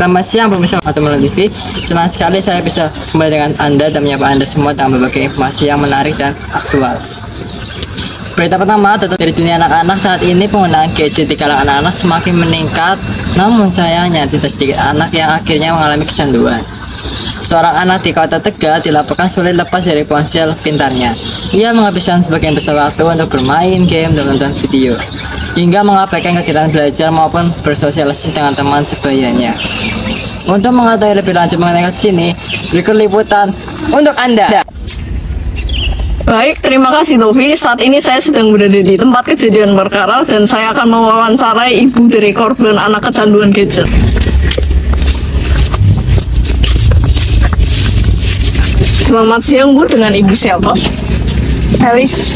Selamat siang pemirsa Watermelon TV. Senang sekali saya bisa kembali dengan Anda dan menyapa Anda semua dengan berbagai informasi yang menarik dan aktual. Berita pertama tentang dari dunia anak-anak. Saat ini penggunaan gadget di kalangan anak-anak semakin meningkat. Namun sayangnya tidak sedikit anak yang akhirnya mengalami kecanduan. Seorang anak di kota Tegal dilaporkan sulit lepas dari ponsel pintarnya. Ia menghabiskan sebagian besar waktu untuk bermain game dan menonton video, hingga mengabaikan kegiatan belajar maupun bersosialisasi dengan teman sebayanya. Untuk mengetahui lebih lanjut mengenai kasus ini, berikut liputan untuk Anda. Baik, terima kasih Novi. Saat ini saya sedang berada di tempat kejadian perkara dan saya akan mewawancarai ibu dari korban anak kecanduan gadget. Selamat siang Bu, dengan ibu siapa? Elis,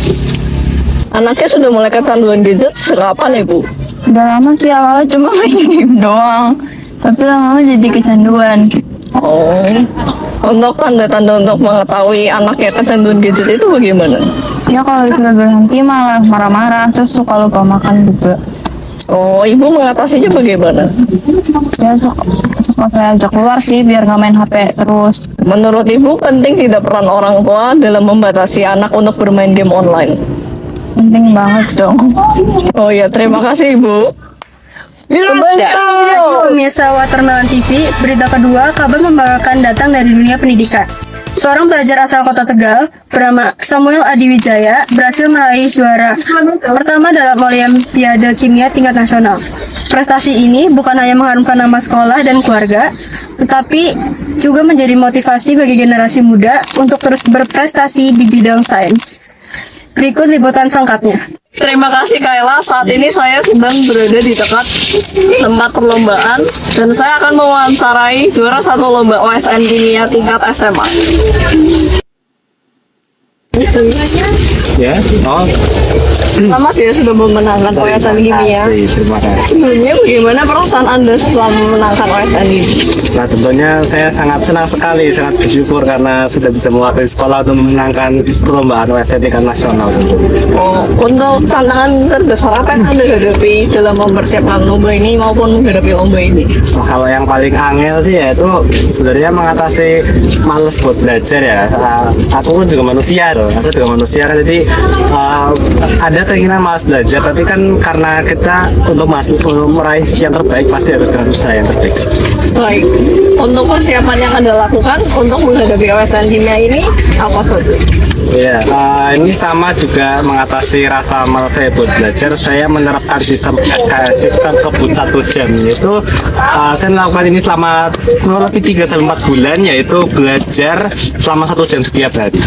Anaknya sudah mulai kecanduan gadget sekapan ya Bu? udah lama sih, awalnya cuma main game doang, tapi lama-lama jadi kecanduan. Oh, untuk tanda-tanda untuk mengetahui anaknya kecanduan gadget itu bagaimana? Ya kalau sudah berhenti malah marah-marah, terus suka lupa makan juga. Oh, ibu mengatasinya bagaimana? Ya suka saya ajak keluar sih biar nggak main HP terus. Menurut ibu penting tidak peran orang tua dalam membatasi anak untuk bermain game online? Penting banget dong. Oh ya, terima kasih ibu. Lagi pemirsa Watermelon TV, berita kedua, kabar membanggakan datang dari dunia pendidikan. Seorang pelajar asal kota Tegal bernama Samuel Adiwijaya berhasil meraih juara pertama dalam Olimpiade Kimia tingkat nasional. Prestasi ini bukan hanya mengharumkan nama sekolah dan keluarga, tetapi juga menjadi motivasi bagi generasi muda untuk terus berprestasi di bidang sains. Berikut liputan selengkapnya. Terima kasih Kayla. Saat ini saya sedang berada di dekat tempat perlombaan dan saya akan mewawancarai juara satu lomba OSN Kimia tingkat SMA. Ya, oh, Selamat ya sudah memenangkan OSN Kimia. terima kasih. Sebelumnya bagaimana perasaan Anda setelah memenangkan OSN ini? Nah, tentunya saya sangat senang sekali, sangat bersyukur karena sudah bisa mewakili sekolah untuk memenangkan perlombaan OSN tingkat nasional. Oh, untuk tantangan terbesar apa yang Anda hadapi dalam mempersiapkan lomba ini maupun menghadapi lomba ini? Kalau yang paling angel sih ya itu sebenarnya mengatasi males buat belajar ya. Aku pun juga manusia loh, aku juga manusia kan, jadi ada keinginan malas belajar, tapi kan karena kita untuk meraih yang terbaik pasti harus dengan usaha yang terbaik. Baik, untuk persiapan yang Anda lakukan untuk menghadapi OSN Kimia ini apa saja? Ya, ini sama juga mengatasi rasa malas saya buat belajar. Saya menerapkan sistem SKS, sistem kebut 1 jam. Yaitu saya melakukan ini selama kurang lebih 3-4 bulan, yaitu belajar selama 1 jam setiap hari.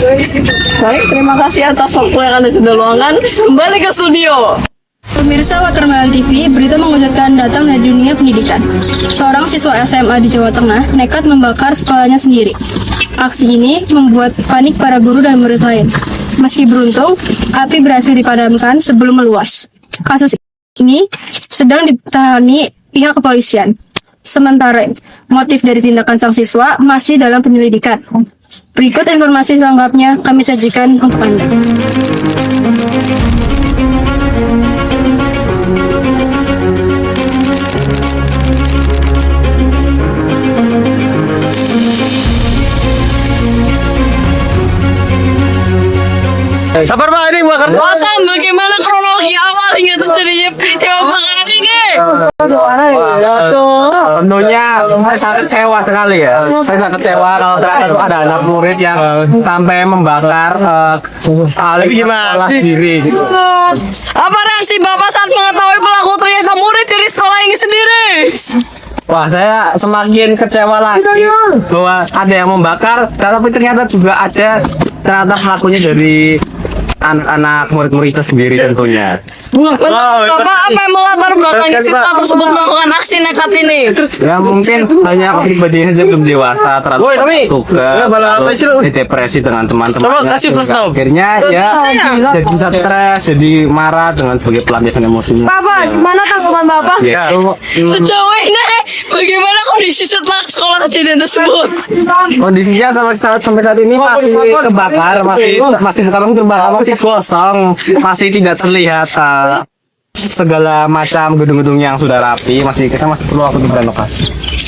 Baik, terima kasih atas waktu yang Anda sudah luangkan. Kembali ke studio. Pemirsa Watermelon TV, berita mengejutkan datang dari dunia pendidikan. Seorang siswa SMA di Jawa Tengah nekat membakar sekolahnya sendiri. Aksi ini membuat panik para guru dan murid lain. Meski beruntung, api berhasil dipadamkan sebelum meluas. Kasus ini sedang ditangani pihak kepolisian. Sementara motif dari tindakan sang siswa masih dalam penyelidikan. Berikut informasi selengkapnya kami sajikan untuk Anda. Sabar Pak, ini bakar. Masa bagaimana kronologi awal hingga terjadinya peristiwa kebakaran ini? Tentunya saya sangat kecewa sekali ya. Saya sangat kecewa kalau ternyata tuh ada anak murid yang sampai membakar sekolah sendiri gitu. Apa reaksi Bapak saat mengetahui pelaku ternyata murid dari sekolah ini sendiri? Wah, saya semakin kecewa lagi bahwa ada yang membakar, tapi ternyata juga ada pelakunya dari anak-anak murid-murid itu sendiri tentunya. Bapak apa yang melatar belakangi siswa tersebut melakukan aksi nekat ini? Ya mungkin hanya pribadinya saja belum dewasa terlalu tugas, depresi dengan teman-temannya. Akhirnya ya jadi stres, jadi marah dengan sebagai pelampiasan emosinya. Bapak, gimana tanggapan Bapak? Ya, Sejauh ini, bagaimana kondisi setelah sekolah kejadian tersebut? kondisinya sampai saat ini masih terbakar, masih sekarang terbakar, masih kosong, masih tidak terlihat segala macam gedung-gedung yang sudah rapi. Kita masih perlu waktu untuk renovasi.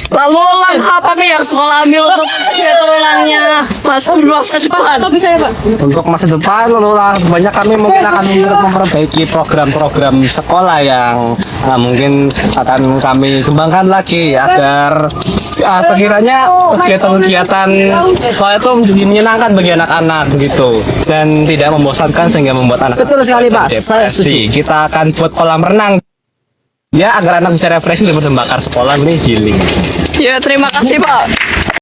Lalu langkah apa nih yang sekolah ambil untuk mencegah terulangnya masa depan? Untuk masa depan, banyak kami mungkin akan memperbaiki program-program sekolah yang mungkin akan kami kembangkan lagi agar sekiranya kegiatan-kegiatan sekolah itu menjadi menyenangkan bagi anak-anak begitu dan tidak membosankan sehingga membuat anak Betul sekali, Pak. Saya setuju. Kita akan buat kolam renang ya agar anak bisa refreshing dan membakar sekolah ini healing. Ya terima kasih Pak.